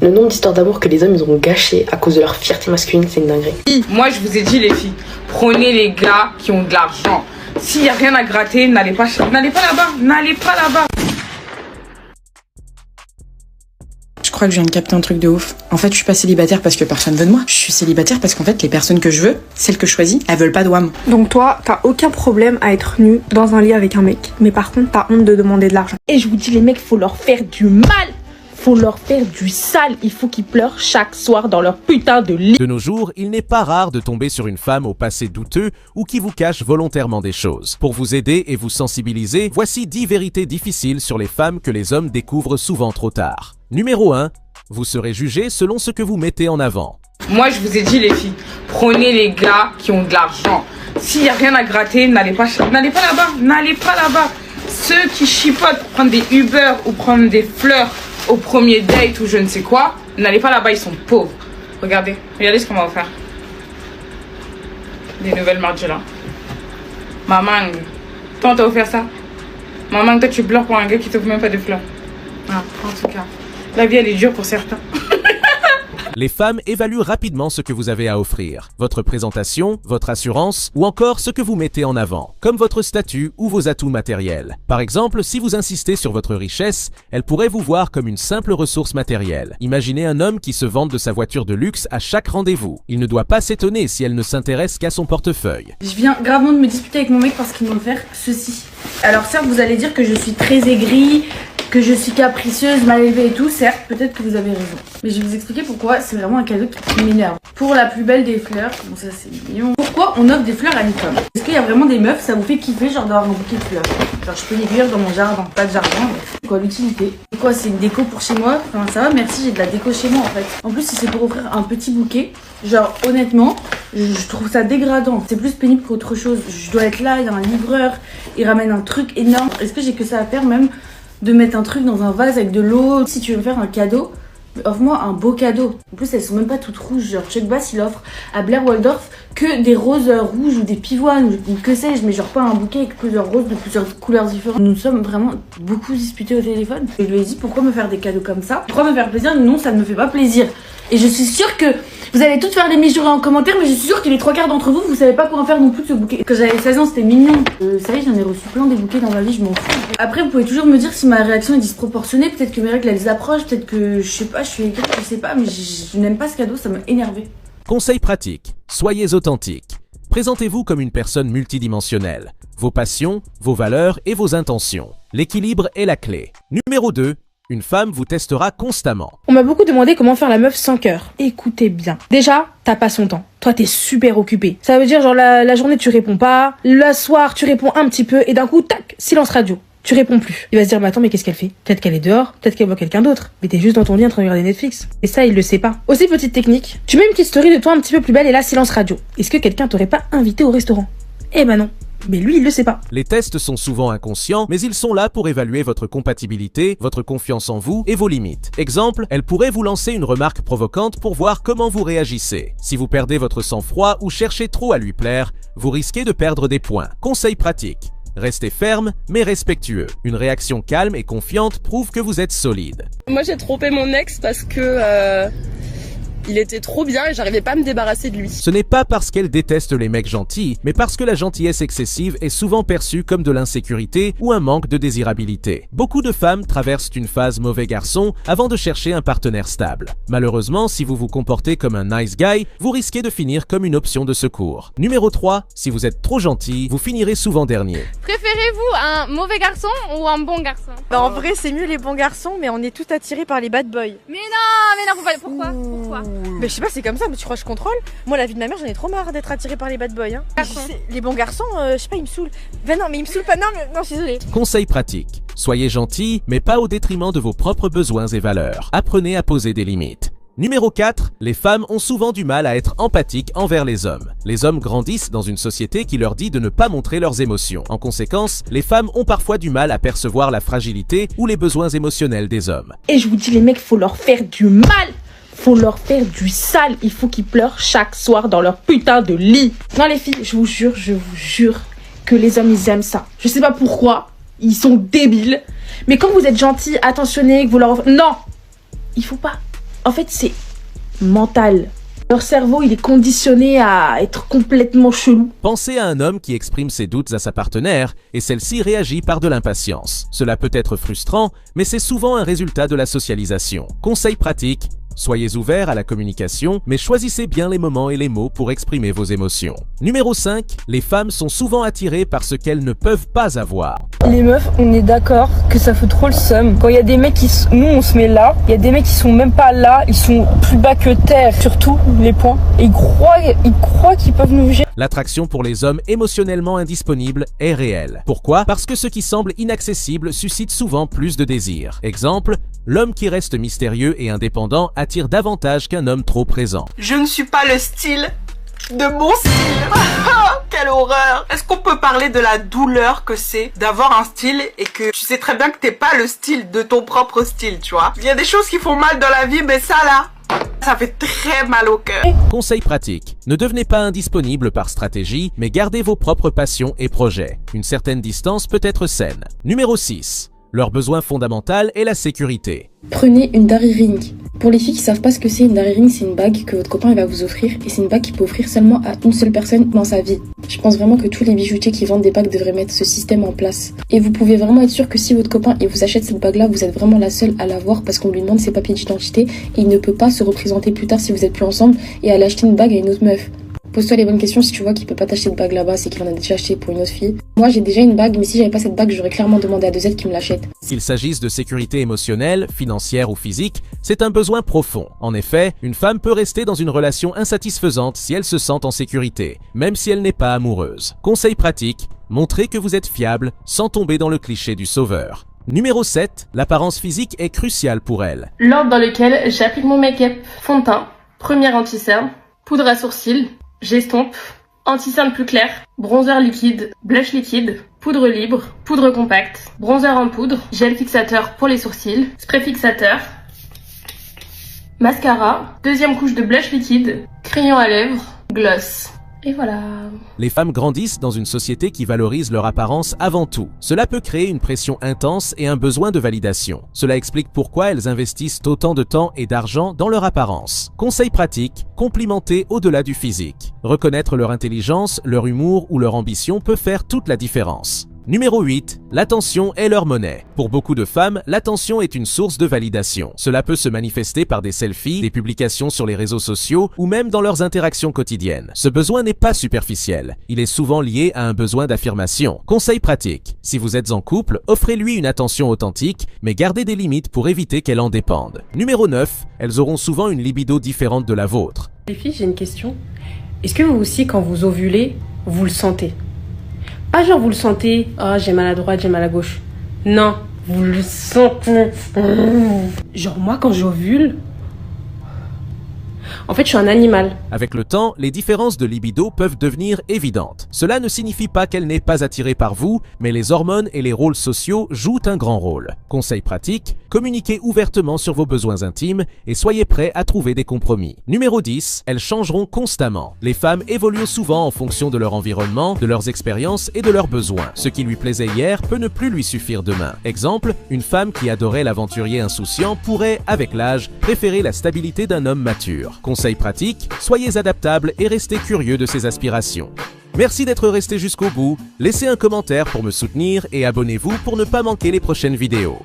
Le nombre d'histoires d'amour que les hommes ils ont gâché à cause de leur fierté masculine, c'est une dinguerie. Moi je vous ai dit les filles, prenez les gars qui ont de l'argent. S'il n'y a rien à gratter, n'allez pas là-bas, n'allez pas là-bas. Je crois que je viens de capter un truc de ouf. En fait, je suis pas célibataire parce que personne veut de moi. Je suis célibataire parce qu'en fait, les personnes que je veux, celles que je choisis, elles veulent pas de WAM. Donc toi, t'as aucun problème à être nu dans un lit avec un mec. Mais par contre, t'as honte de demander de l'argent. Et je vous dis les mecs, faut leur faire du mal. Faut leur faire du sale, il faut qu'ils pleurent chaque soir dans leur putain de lit. De nos jours, il n'est pas rare de tomber sur une femme au passé douteux ou qui vous cache volontairement des choses. Pour vous aider et vous sensibiliser, voici 10 vérités difficiles sur les femmes que les hommes découvrent souvent trop tard. Numéro 1. Vous serez jugé selon ce que vous mettez en avant. Moi je vous ai dit les filles, prenez les gars qui ont de l'argent. S'il n'y a rien à gratter, n'allez pas là-bas. Ceux qui chipotent pour prendre des Uber ou prendre des fleurs au premier date ou je ne sais quoi, n'allez pas là-bas, ils sont pauvres. Regardez ce qu'on m'a offert. Des nouvelles Margiela. Maman, toi on t'a offert ça? Maman, toi tu pleures pour un gars qui t'offre même pas de fleurs. Ah, en tout cas, la vie elle est dure pour certains. Les femmes évaluent rapidement ce que vous avez à offrir, votre présentation, votre assurance ou encore ce que vous mettez en avant, comme votre statut ou vos atouts matériels. Par exemple, si vous insistez sur votre richesse, elle pourrait vous voir comme une simple ressource matérielle. Imaginez un homme qui se vante de sa voiture de luxe à chaque rendez-vous. Il ne doit pas s'étonner si elle ne s'intéresse qu'à son portefeuille. Je viens gravement de me disputer avec mon mec parce qu'il m'a offert ceci. Alors certes, vous allez dire que je suis très aigrie, que je suis capricieuse, mal élevée et tout, certes, peut-être que vous avez raison. Mais je vais vous expliquer pourquoi c'est vraiment un cadeau qui m'énerve. Pour la plus belle des fleurs, bon ça c'est mignon. Pourquoi on offre des fleurs à une femme? Est-ce qu'il y a vraiment des meufs, ça vous fait kiffer genre d'avoir un bouquet de fleurs? Genre je peux les cueillir dans mon jardin, pas de jardin, mais c'est quoi l'utilité? C'est quoi, c'est une déco pour chez moi? Enfin ça va, merci, j'ai de la déco chez moi en fait. En plus si c'est pour offrir un petit bouquet, genre honnêtement, je trouve ça dégradant. C'est plus pénible qu'autre chose. Je dois être là, il y a un livreur, il ramène un truc énorme. Est-ce que j'ai que ça à faire même de mettre un truc dans un vase avec de l'eau? Si tu veux me faire un cadeau, offre-moi un beau cadeau. En plus elles sont même pas toutes rouges. Genre Chuck Bass il offre à Blair Waldorf que des roses rouges ou des pivoines ou que sais-je, mais genre pas un bouquet avec plusieurs roses de plusieurs couleurs différentes. Nous sommes vraiment beaucoup disputés au téléphone. Je lui ai dit pourquoi me faire des cadeaux comme ça? Pourquoi me faire plaisir? Non, ça ne me fait pas plaisir. Et je suis sûre que vous allez toutes faire des mijourées en commentaire, mais je suis sûre que les 3/4 d'entre vous, vous savez pas quoi en faire non plus de ce bouquet. Quand j'avais 16 ans, c'était mignon. Ça y est, j'en ai reçu plein des bouquets dans ma vie, je m'en fous. Après, vous pouvez toujours me dire si ma réaction est disproportionnée, peut-être que mes règles elles approchent, peut-être que je sais pas, je suis aigrie, je sais pas, mais je n'aime pas ce cadeau, ça m'a énervé. Conseil pratique. Soyez authentique. Présentez-vous comme une personne multidimensionnelle. Vos passions, vos valeurs et vos intentions. L'équilibre est la clé. Numéro 2. Une femme vous testera constamment. On m'a beaucoup demandé comment faire la meuf sans cœur. Écoutez bien. Déjà, t'as pas son temps. Toi, t'es super occupé. Ça veut dire genre la journée tu réponds pas, le soir tu réponds un petit peu et d'un coup, tac, silence radio. Tu réponds plus. Il va se dire, mais attends, mais qu'est-ce qu'elle fait? Peut-être qu'elle est dehors, peut-être qu'elle voit quelqu'un d'autre. Mais t'es juste dans ton lit en train de regarder Netflix. Et ça, il le sait pas. Aussi, petite technique. Tu mets une petite story de toi un petit peu plus belle et là, silence radio. Est-ce que quelqu'un t'aurait pas invité au restaurant? Eh ben non. Mais lui, il le sait pas. Les tests sont souvent inconscients, mais ils sont là pour évaluer votre compatibilité, votre confiance en vous et vos limites. Exemple, elle pourrait vous lancer une remarque provocante pour voir comment vous réagissez. Si vous perdez votre sang-froid ou cherchez trop à lui plaire, vous risquez de perdre des points. Conseil pratique. Restez ferme, mais respectueux. Une réaction calme et confiante prouve que vous êtes solide. Moi, j'ai trompé mon ex parce que il était trop bien et j'arrivais pas à me débarrasser de lui. Ce n'est pas parce qu'elle déteste les mecs gentils, mais parce que la gentillesse excessive est souvent perçue comme de l'insécurité ou un manque de désirabilité. Beaucoup de femmes traversent une phase mauvais garçon avant de chercher un partenaire stable. Malheureusement, si vous vous comportez comme un nice guy, vous risquez de finir comme une option de secours. Numéro 3, si vous êtes trop gentil, vous finirez souvent dernier. Préférez-vous un mauvais garçon ou un bon garçon? Bah en vrai, c'est mieux les bons garçons, mais on est tout attirés par les bad boys. Mais non, pourquoi? Mais je sais pas, c'est comme ça, mais tu crois que je contrôle? Moi, la vie de ma mère, j'en ai trop marre d'être attirée par les bad boys. Hein. Les bons garçons, je sais pas, ils me saoulent. Ben non, mais ils me saoulent pas, non, je suis désolée. Conseil pratique. Soyez gentil, mais pas au détriment de vos propres besoins et valeurs. Apprenez à poser des limites. Numéro 4, les femmes ont souvent du mal à être empathiques envers les hommes. Les hommes grandissent dans une société qui leur dit de ne pas montrer leurs émotions. En conséquence, les femmes ont parfois du mal à percevoir la fragilité ou les besoins émotionnels des hommes. Et je vous dis les mecs, faut leur faire du mal. Faut leur faire du sale. Il faut qu'ils pleurent chaque soir dans leur putain de lit. Non les filles, je vous jure que les hommes ils aiment ça. Je sais pas pourquoi, ils sont débiles. Mais quand vous êtes gentils, attentionnés, que vous leur offrez... Non, il faut pas. En fait, c'est mental. Leur cerveau, il est conditionné à être complètement chelou. Pensez à un homme qui exprime ses doutes à sa partenaire et celle-ci réagit par de l'impatience. Cela peut être frustrant, mais c'est souvent un résultat de la socialisation. Conseil pratique, soyez ouverts à la communication, mais choisissez bien les moments et les mots pour exprimer vos émotions. Numéro 5, les femmes sont souvent attirées par ce qu'elles ne peuvent pas avoir. Les meufs, on est d'accord que ça fout trop le seum. Quand il y a des mecs qui... Nous, on se met là. Il y a des mecs qui sont même pas là. Ils sont plus bas que terre. Surtout, les points. Et ils croient qu'ils peuvent nous gérer. L'attraction pour les hommes émotionnellement indisponibles est réelle. Pourquoi? Parce que ce qui semble inaccessible suscite souvent plus de désir. Exemple, l'homme qui reste mystérieux et indépendant attire davantage qu'un homme trop présent. Je ne suis pas le style de mon style. Quelle horreur. Est-ce qu'on peut parler de la douleur que c'est d'avoir un style et que tu sais très bien que t'es pas le style de ton propre style, tu vois? Il y a des choses qui font mal dans la vie, mais ça là, ça fait très mal au cœur. Conseil pratique. Ne devenez pas indisponible par stratégie, mais gardez vos propres passions et projets. Une certaine distance peut être saine. Numéro 6. Leur besoin fondamental est la sécurité. Prenez une Dairy Ring. Pour les filles qui savent pas ce que c'est, une Dairy Ring, c'est une bague que votre copain va vous offrir et c'est une bague qu'il peut offrir seulement à une seule personne dans sa vie. Je pense vraiment que tous les bijoutiers qui vendent des bagues devraient mettre ce système en place. Et vous pouvez vraiment être sûr que si votre copain vous achète cette bague-là, vous êtes vraiment la seule à l'avoir parce qu'on lui demande ses papiers d'identité et il ne peut pas se représenter plus tard si vous êtes plus ensemble et aller acheter une bague à une autre meuf. Pose-toi les bonnes questions, si tu vois qu'il peut pas t'acheter de bague là-bas, c'est qu'il en a déjà acheté pour une autre fille. Moi j'ai déjà une bague, mais si j'avais pas cette bague, j'aurais clairement demandé à 2Z qui me l'achète. Qu'il s'agisse de sécurité émotionnelle, financière ou physique, c'est un besoin profond. En effet, une femme peut rester dans une relation insatisfaisante si elle se sent en sécurité, même si elle n'est pas amoureuse. Conseil pratique, montrez que vous êtes fiable sans tomber dans le cliché du sauveur. Numéro 7, l'apparence physique est cruciale pour elle. L'ordre dans lequel j'applique mon make-up: fond de teint, première anti-cerne, poudre à sourcils, j'estompe, anti-cerne plus clair, bronzer liquide, blush liquide, poudre libre, poudre compacte, bronzer en poudre, gel fixateur pour les sourcils, spray fixateur, mascara, deuxième couche de blush liquide, crayon à lèvres, gloss. Et voilà. Les femmes grandissent dans une société qui valorise leur apparence avant tout. Cela peut créer une pression intense et un besoin de validation. Cela explique pourquoi elles investissent autant de temps et d'argent dans leur apparence. Conseil pratique, complimenter au-delà du physique. Reconnaître leur intelligence, leur humour ou leur ambition peut faire toute la différence. Numéro 8, l'attention est leur monnaie. Pour beaucoup de femmes, l'attention est une source de validation. Cela peut se manifester par des selfies, des publications sur les réseaux sociaux ou même dans leurs interactions quotidiennes. Ce besoin n'est pas superficiel. Il est souvent lié à un besoin d'affirmation. Conseil pratique, si vous êtes en couple, offrez-lui une attention authentique, mais gardez des limites pour éviter qu'elle en dépende. Numéro 9, elles auront souvent une libido différente de la vôtre. Les filles, j'ai une question. Est-ce que vous aussi, quand vous ovulez, vous le sentez ? Ah, genre vous le sentez, oh j'ai mal à droite, j'ai mal à gauche. Non, vous le sentez. Genre moi quand j'ovule, en fait je suis un animal. Avec le temps, les différences de libido peuvent devenir évidentes. Cela ne signifie pas qu'elle n'est pas attirée par vous, mais les hormones et les rôles sociaux jouent un grand rôle. Conseil pratique, communiquez ouvertement sur vos besoins intimes et soyez prêts à trouver des compromis. Numéro 10, elles changeront constamment. Les femmes évoluent souvent en fonction de leur environnement, de leurs expériences et de leurs besoins. Ce qui lui plaisait hier peut ne plus lui suffire demain. Exemple, une femme qui adorait l'aventurier insouciant pourrait, avec l'âge, préférer la stabilité d'un homme mature. Conseil pratique, soyez adaptable et restez curieux de ses aspirations. Merci d'être resté jusqu'au bout, laissez un commentaire pour me soutenir et abonnez-vous pour ne pas manquer les prochaines vidéos.